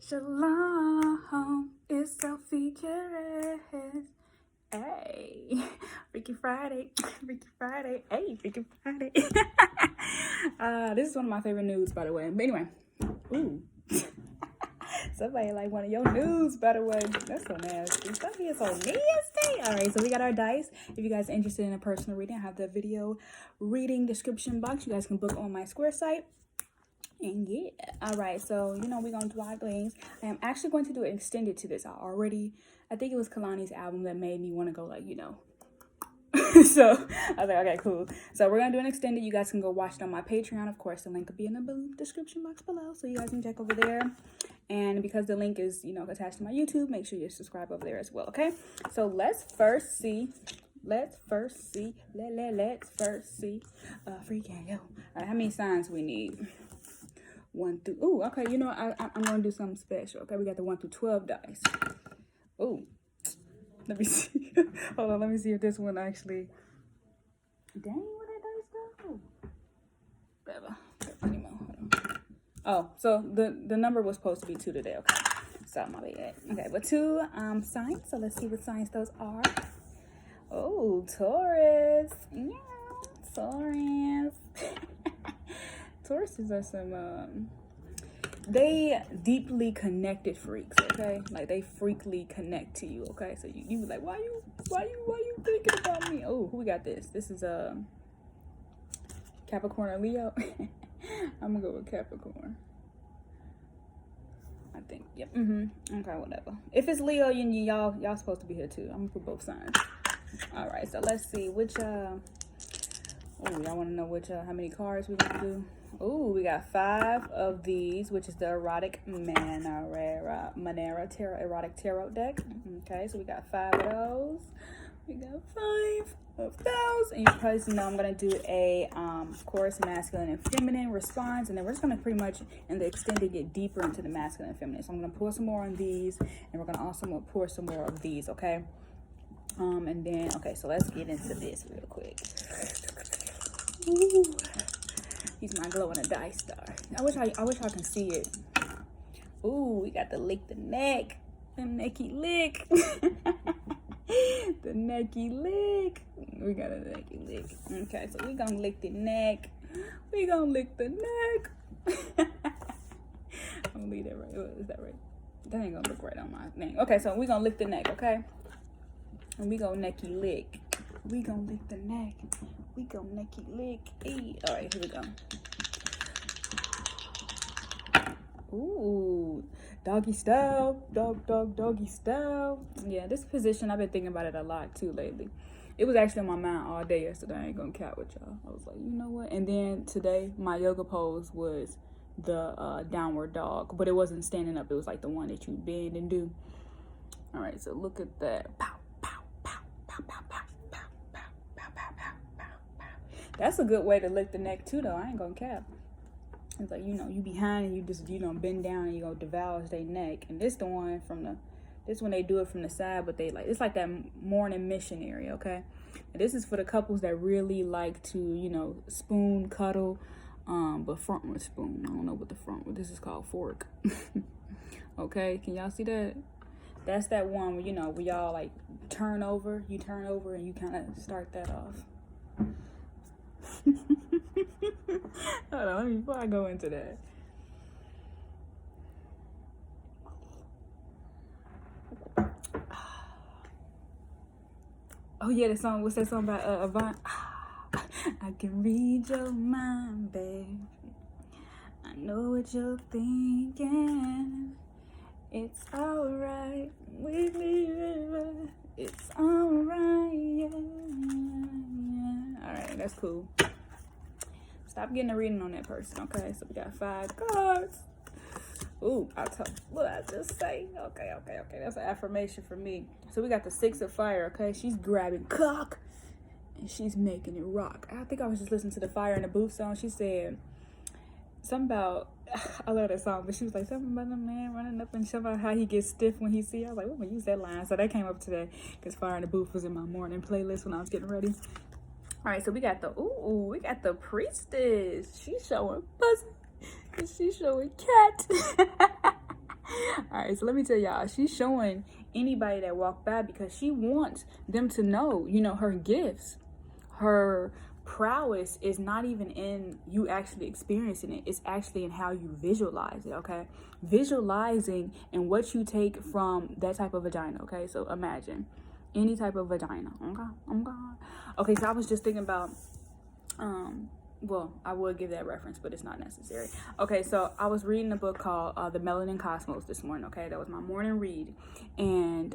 Shalom, it's Sophie Caress. Hey, Freaky Friday, Freaky Friday, hey, Freaky Friday. This is one of my favorite nudes, by the way. But anyway, ooh. Somebody like one of your nudes, by the way. That's so nasty. Sophie is so nasty. All right, so we got our dice. If you guys are interested in a personal reading, I have the video reading description box. You guys can book on my Square site. And yeah, all right, so we're gonna do our things. I am actually going to do an extended to this. I think it was Kalani's album that made me want to go, like, so I was like, okay, cool. So we're gonna do an extended. You guys can go watch it on my Patreon. Of course, the link will be in the description box below, so you guys can check over there. And because the link is attached to my YouTube, make sure you subscribe over there as well. Okay, so let's first see freaking yo. All right, how many signs we need? 1 through, ooh, okay, I'm gonna do something special. Okay, we got the 1 through 12 dice. Ooh, let me see. Hold on, let me see if this one actually, dang, where that dice go? Whatever, anymore. Hold on. Oh, so the number was supposed to be 2 today. Okay, so my bad. Okay, but 2 signs, so let's see what signs those are. Oh, Taurus. Yeah, Taurus. Tauruses are some they deeply connected freaks, okay? Like, they freakly connect to you, okay? So you be like, why you thinking about me? Oh, who we got this? This is Capricorn or Leo. I'm gonna go with Capricorn, I think. Yep. Okay, whatever. If it's Leo, y'all supposed to be here too. I'm gonna put both signs. All right, so let's see which oh, y'all want to know which how many cards we gonna do? Oh, we got 5 of these, which is the erotic Manera tarot, erotic tarot deck. Okay, so we got 5 of those. We got 5 of those, and you probably know I'm gonna do a of course, masculine and feminine response, and then we're just gonna pretty much in the extended get deeper into the masculine and feminine. So I'm gonna pour some more on these, and we're gonna also pour some more of these. Okay, and then so let's get into this real quick. Ooh. He's my glow in the dice star. I wish I can see it. Ooh, we got the lick the neck. The necky lick. The necky lick. We got a necky lick. Okay, so we gonna lick the neck. We gonna lick the neck. I'm gonna leave that right. Is that right? That ain't gonna look right on my name. Okay, so we gonna lick the neck, okay? And we gonna necky lick. We gonna lick the neck. We gonna necky lick. Hey. All right, here we go. Ooh, doggy style, doggy style. Yeah, this position, I've been thinking about it a lot too lately. It was actually on my mind all day yesterday. I ain't gonna cap with y'all. I was like, you know what? And then today, my yoga pose was the downward dog, but it wasn't standing up. It was like the one that you bend and do. All right, so look at that. Pow, pow, pow, pow, pow, pow. That's a good way to lick the neck too, though. I ain't gonna cap. It's like, you behind and you just, bend down and you go devour their neck. And this one they do it from the side, but it's like that morning missionary, okay? And this is for the couples that really like to, spoon, cuddle, but front with spoon. I don't know what the front with. This is called fork. Okay, can y'all see that? That's that one where, where y'all like turn over and you kind of start that off. Hold on, before I go into that. Oh yeah, the song. What's that song by Avant? I can read your mind, babe. I know what you're thinking. It's alright with me. It's alright, yeah. Alright, that's cool. Stop getting a reading on that person, okay? So we got 5 cards. Ooh, what I just say? Okay. That's an affirmation for me. So we got the 6 of fire, okay? She's grabbing cock and she's making it rock. I think I was just listening to the Fire in the Booth song. She said something about, I love that song, but she was like something about the man running up and something about how he gets stiff when he see her. I was like, we're gonna use that line. So that came up today because Fire in the Booth was in my morning playlist when I was getting ready. All right, so we got the priestess. She's showing pussy and she's showing cat. All right, so let me tell y'all, she's showing anybody that walk by because she wants them to know, you know, her gifts, her prowess is not even in you actually experiencing it. It's actually in how you visualize it, okay? Visualizing and what you take from that type of vagina, okay? So imagine any type of vagina, okay? Oh God. Okay, so I was just thinking about, well, I would give that reference, but it's not necessary. Okay, so I was reading a book called The Melanin Cosmos this morning, okay? That was my morning read. And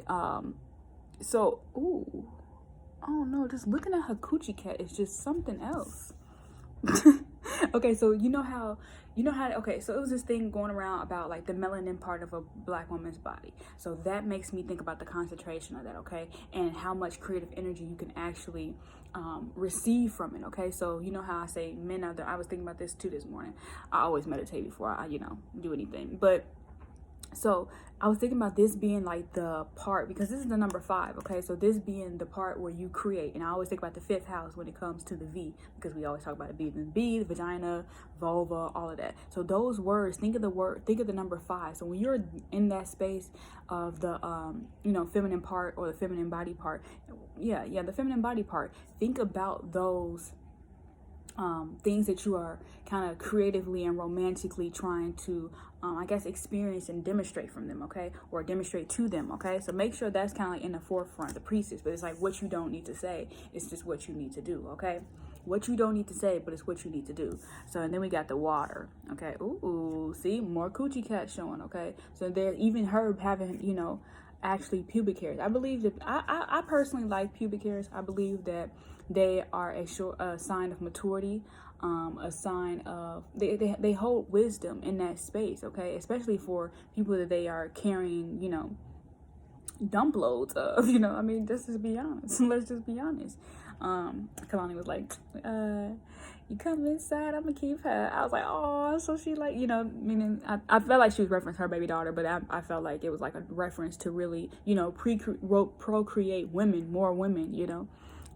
ooh, oh no, just looking at her coochie cat is just something else. Okay, so you know how, okay, so it was this thing going around about like the melanin part of a black woman's body. So that makes me think about the concentration of that, okay? And how much creative energy you can actually receive from it, okay? So you know how I say men are I was thinking about this too this morning. I always meditate before I, you know, do anything. But so I was thinking about this being like the part, because this is the number 5, okay? So this being the part where you create. And I always think about the 5th house when it comes to the V, because we always talk about the the vagina, vulva, all of that. So those words, think of the number 5. So when you're in that space of the, you know, feminine part or the feminine body part, the feminine body part, think about those things that you are kind of creatively and romantically trying to I guess experience and demonstrate from them, okay, or demonstrate to them, okay? So make sure that's kind of like in the forefront, the priestess. But it's like what you don't need to say, it's just what you need to do, okay? What you don't need to say, but it's what you need to do. So, and then we got the water, okay? Ooh, see, more coochie cat showing, okay? So there's even her having, you know, actually pubic hairs. I believe that I personally like pubic hairs. I believe that they are a sign of maturity, a sign of they hold wisdom in that space, okay? Especially for people that they are carrying, you know, dump loads of, you know. I mean, let's just be honest. Let's just be honest. Kalani was like, you come inside, I'm gonna keep her. I was like, oh, so she like, you know, meaning I felt like she was referencing her baby daughter, but I felt like it was like a reference to really, you know, procreate women, more women, you know.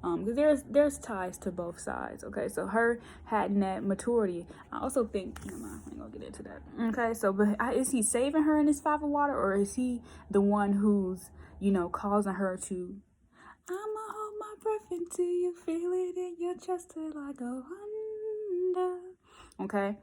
Because there's ties to both sides, okay? So her having that maturity, I also think, I ain't gonna get into that, okay? So, but is he saving her in this 5 of water, or is he the one who's, you know, causing her to, I'ma hold my breath until you feel it in your chest till I go under, okay?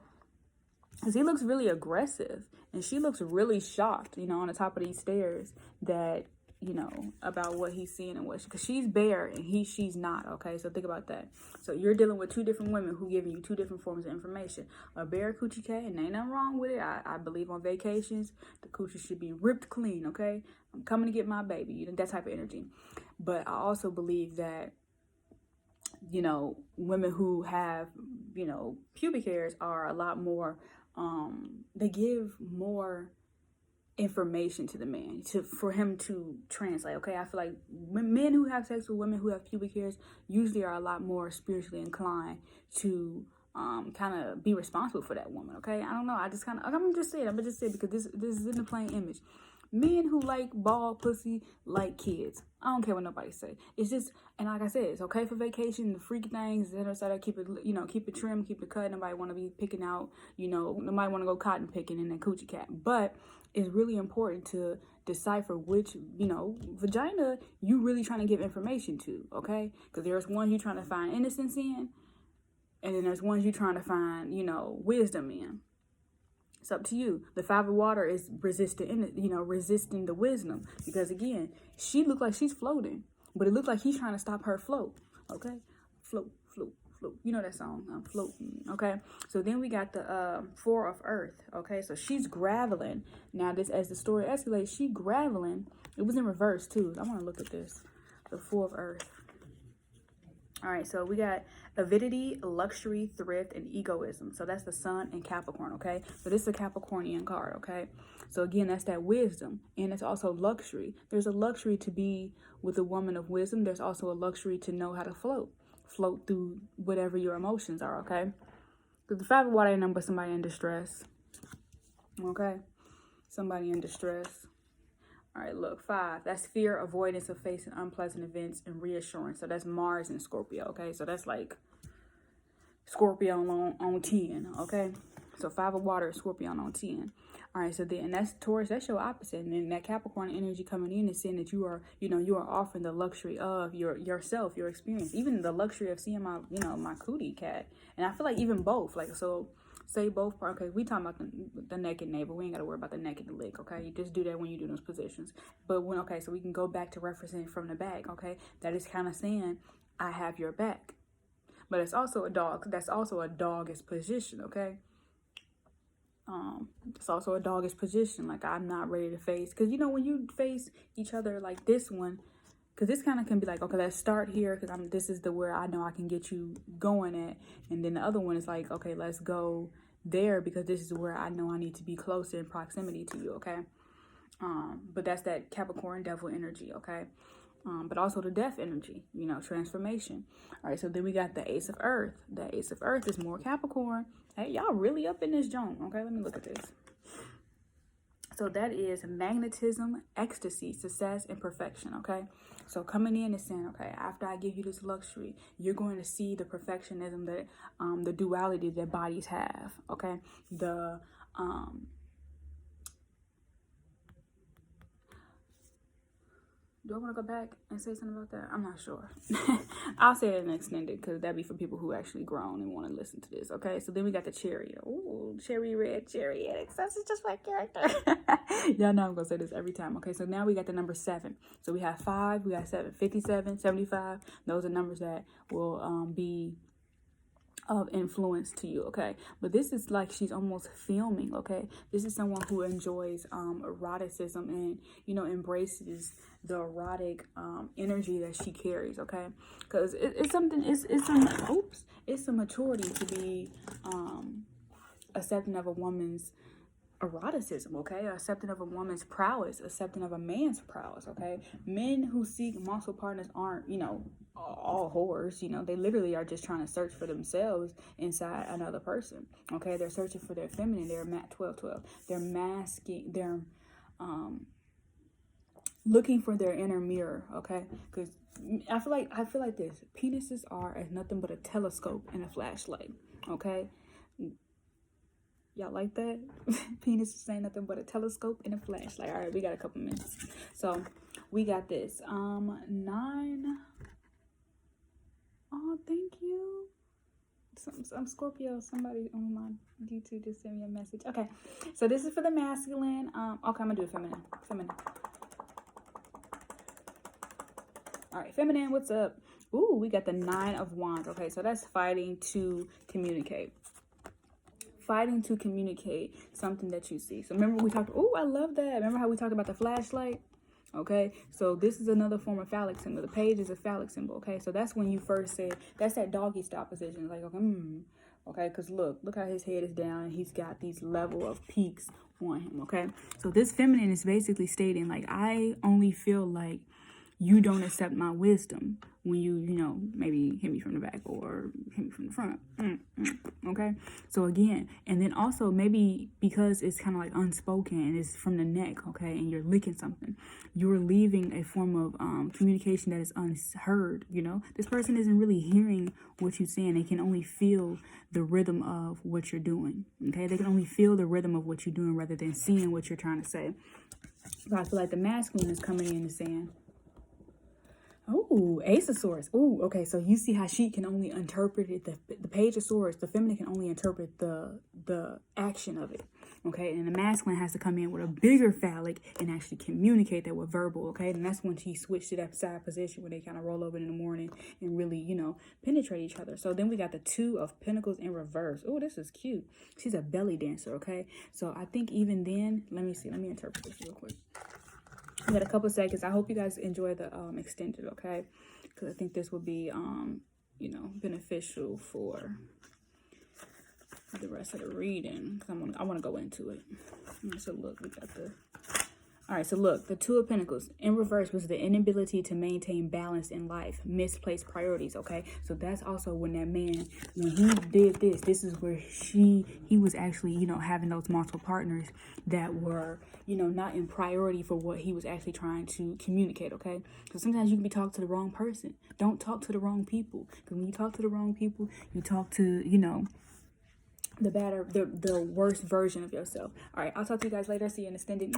Because he looks really aggressive, and she looks really shocked, you know, on the top of these stairs that, you know, about what he's seeing and because she's bare and she's not, okay? So think about that. So you're dealing with 2 different women who giving you 2 different forms of information. A bare coochie cat, and ain't nothing wrong with it. I believe on vacations, the coochie should be ripped clean, okay? I'm coming to get my baby, you know, that type of energy. But I also believe that, you know, women who have, you know, pubic hairs are a lot more, they give more information to the man for him to translate, okay? I feel like men who have sex with women who have pubic hairs usually are a lot more spiritually inclined to kind of be responsible for that woman, okay? I don't know, I'm gonna just say it because this is in the plain image. Men who like ball pussy like kids. I don't care what nobody say. It's just, and like I said, it's okay for vacation, the freaky things, etc. Keep it, you know, keep it trim, keep it cut. Nobody want to be picking out, you know, nobody want to go cotton picking in a coochie cat. But it's really important to decipher which, you know, vagina you really trying to give information to, okay? Because there's one you trying to find innocence in, and then there's ones you trying to find, you know, wisdom in. It's up to you. The 5 of water is resisting the wisdom, because again, she looked like she's floating, but it looked like he's trying to stop her float. Okay, float, float, float. You know that song, I'm floating. Okay, so then we got the 4 of earth. Okay, so she's graveling. Now this, as the story escalates, she graveling. It was in reverse too. I want to look at this. The 4 of earth. All right, so we got avidity, luxury, thrift, and egoism. So that's the sun and Capricorn, okay? So this is a Capricornian card, okay? So again, that's that wisdom, and it's also luxury. There's a luxury to be with a woman of wisdom. There's also a luxury to know how to float through whatever your emotions are, okay? Because the 5 of water ain't nothing but somebody in distress, okay? Somebody in distress. All right, look, 5, that's fear, avoidance of facing unpleasant events, and reassurance. So that's Mars and Scorpio, okay? So that's like Scorpio on 10, okay? So 5 of water, Scorpion on 10. All right, so then that's Taurus, that's your opposite. And then that Capricorn energy coming in is saying that you are, you are offering the luxury of yourself, your experience, even the luxury of seeing my, my cootie cat. And I feel like even both, like, so say both part. Okay, we talking about the neck and navel. We ain't got to worry about the neck and the leg, okay? You just do that when you do those positions. But when, okay, so we can go back to referencing from the back, okay? That is kind of saying, I have your back. But it's also a dog. That's also a doggish position, okay? It's also a doggish position. Like, I'm not ready to face. Because, when you face each other like this one, because this kind of can be like, okay, let's start here. Because this is where I know I can get you going at. And then the other one is like, okay, let's go there. Because this is where I know I need to be closer in proximity to you, okay? But that's that Capricorn devil energy, okay? But also the death energy, transformation. All right, so then we got the Ace of Earth. The Ace of Earth is more Capricorn. Hey, y'all really up in this joint. Okay, let me look at this. So that is magnetism, ecstasy, success, and perfection, okay? So coming in and saying, okay, after I give you this luxury, you're going to see the perfectionism, that the duality that bodies have, okay? Do I want to go back and say something about that? I'm not sure. I'll say it in extended because that'd be for people who actually grown and want to listen to this. Okay, so then we got the Chariot. Ooh, cherry red, chariot. That's just my character. Y'all know I'm going to say this every time. Okay, so now we got the number 7. So we have 5, we got 7, 57, 75. Those are numbers that will be of influence to you, okay? But this is like she's almost filming, okay? This is someone who enjoys eroticism and, embraces the erotic energy that she carries, okay? Because it's a maturity to be accepting of a woman's eroticism, okay? Accepting of a woman's prowess, accepting of a man's prowess, okay? Men who seek muscle partners aren't, all whores, they literally are just trying to search for themselves inside another person, okay? They're searching for their feminine. They're 12. They're masking, they're looking for their inner mirror, okay? Because I feel like this. Penises are as nothing but a telescope and a flashlight, okay? Y'all like that? Penises ain't nothing but a telescope and a flashlight. All right, we got a couple minutes. So we got this. 9. Oh, thank you. I'm Scorpio. Somebody on my YouTube just sent me a message. Okay, so this is for the masculine. Okay, I'm gonna do feminine. All right, feminine, what's up? Ooh, we got the 9 of Wands. Okay, so that's fighting to communicate. Fighting to communicate something that you see. So remember we talked, oh, I love that. Remember how we talked about the flashlight? Okay, so this is another form of phallic symbol. The page is a phallic symbol, okay? So that's when you first said, that's that doggy style position. Like, okay, okay, because look how his head is down and he's got these level of peaks on him, okay? So this feminine is basically stating, like, I only feel like you don't accept my wisdom when you maybe hit me from the back or hit me from the front. Okay, so again, and then also maybe because it's kind of like unspoken and it's from the neck, okay, and you're licking something, you're leaving a form of communication that is unheard. This person isn't really hearing what you're saying. They can only feel the rhythm of what you're doing, okay? They can only feel the rhythm of what you're doing rather than seeing what you're trying to say. So I feel like the masculine is coming in and saying, oh, Ace of Swords. Oh, okay. So you see how she can only interpret it. The Page of Swords, the feminine can only interpret the action of it. Okay. And the masculine has to come in with a bigger phallic and actually communicate that with verbal. Okay. And that's when she switched to that side position where they kind of roll over in the morning and really, penetrate each other. So then we got the 2 of Pentacles in reverse. Oh, this is cute. She's a belly dancer. Okay. So I think even then, let me interpret this real quick. We got a couple seconds. I hope you guys enjoy the extended, okay? Because I think this will be, beneficial for the rest of the reading. Because I want to go into it. So look, we got the... All right, so look, the 2 of Pentacles in reverse was the inability to maintain balance in life, misplaced priorities, okay? So that's also when that man, when he did this is where he was actually, having those multiple partners that were, not in priority for what he was actually trying to communicate, okay? Because sometimes you can be talking to the wrong person. Don't talk to the wrong people. Because when you talk to the wrong people, you talk to, the worst version of yourself. All right, I'll talk to you guys later. See you in extended.